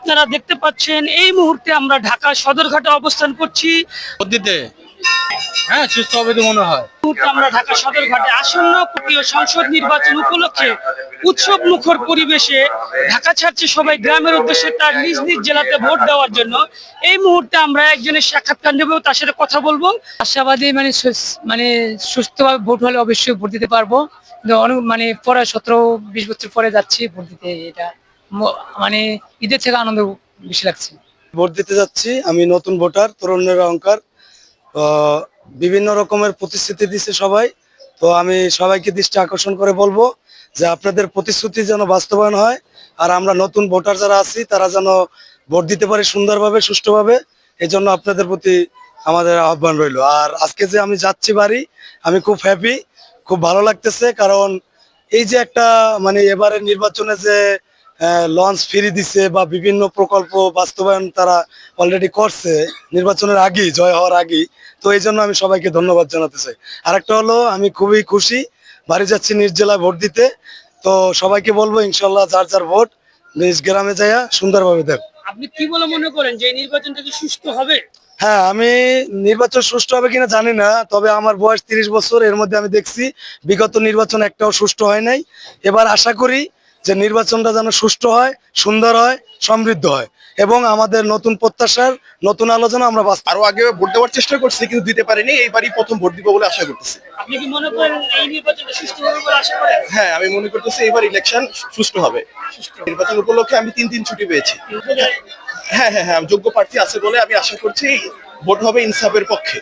আপনারা দেখতে পাচ্ছেন এই মুহূর্তে আমরা ঢাকা সদরঘাটে অবস্থান করছি। পদ্ধতিতে হ্যাঁ সুস্থ হবে তো মনে হয়। মুহূর্তে আমরা ঢাকা সদরঘাটে আসন্ন জাতীয় সংসদ নির্বাচন উপলক্ষে উৎসব মুখর পরিবেশে ঢাকা ছাড়ছে সবাই গ্রামের উদ্দেশ্যে তার নিজ নিজ জেলাতে ভোট দেওয়ার জন্য। এই মুহূর্তে আমরা একজনের সাক্ষাৎকার নেব, তার সাথে কথা বলবো। আশাবাদী মানে সুস্থভাবে ভোট হলে অবশ্যই ভোট দিতে পারবো। কিন্তু অনেক পরে 17-20 বছর পরে যাচ্ছি ভোট দিতে, এটা মানে ঈদের থেকে আনন্দ বেশি লাগছে। ভোট দিতে যাচ্ছি, আমি নতুন ভোটার, তরুণের অহংকার। তো বিভিন্ন রকমের প্রতিশ্রুতি দিচ্ছে সবাই, তো আমি সবাইকে দৃষ্টি আকর্ষণ করে বলবো যে আপনাদের প্রতিশ্রুতি যেন বাস্তবায়ন হয়, আর আমরা নতুন ভোটার যারা আছি তারা যেন ভোট দিতে পারি সুন্দরভাবে, সুষ্ঠুভাবে। এই জন্য আপনাদের প্রতি আমাদের আহ্বান রইল। আর আজকে যে আমি যাচ্ছি বাড়ি, আমি খুব হ্যাপি, খুব ভালো লাগতেছে। কারণ এই যে একটা এবারের নির্বাচনে যে লঞ্চ ফ্রি দিছে বা বিভিন্ন প্রকল্প বাস্তবায়ন তারা অলরেডি করছে নির্বাচনের আগেই, জয় হওয়ার আগেই, তো এই জন্য আমি সবাইকে ধন্যবাদ জানাতে চাই। আরেকটা হলো আমি খুবই খুশি, বাড়ি যাচ্ছি নিজ জেলায় ভোট দিতে। তো সবাইকে বলবো ইনশাল্লাহ যার যার ভোট নিজ গ্রামে যাইয়া সুন্দরভাবে দেব। আপনি কি বলে মনে করেন যে এই নির্বাচনটা কি সুষ্ঠু হবে? হ্যাঁ, আমি নির্বাচন সুষ্ঠু হবে কিনা জানি না, তবে আমার বয়স 30 বছর, এর মধ্যে আমি দেখছি বিগত নির্বাচন একটাও সুষ্ঠু হয় নাই। এবার আশা করি যে নির্বাচনটা যেন সুষ্ঠু হয়, সুন্দর হয়, সমৃদ্ধ হয় এবং আমাদের নতুন প্রত্যাশার নতুন আলোচনা আমরা আরো আগে ভোট দেওয়ার চেষ্টা করছি কিন্তু দিতে পারিনি, এইবারই প্রথম ভোট দিব বলে আশা করতেছি। আপনি কি মনে করেন এই নির্বাচনটা সুষ্ঠু হবে বলে আশা করেন? হ্যাঁ, আমি মনে করতেছি এবার ইলেকশন সুষ্ঠু হবে। নির্বাচন উপলক্ষে আমি 3 দিন ছুটি পেয়েছি। হ্যাঁ হ্যাঁ হ্যাঁ, যোগ্য প্রার্থী আছে বলে আমি আশা করছি ভোট হবে ইনসাফের পক্ষে।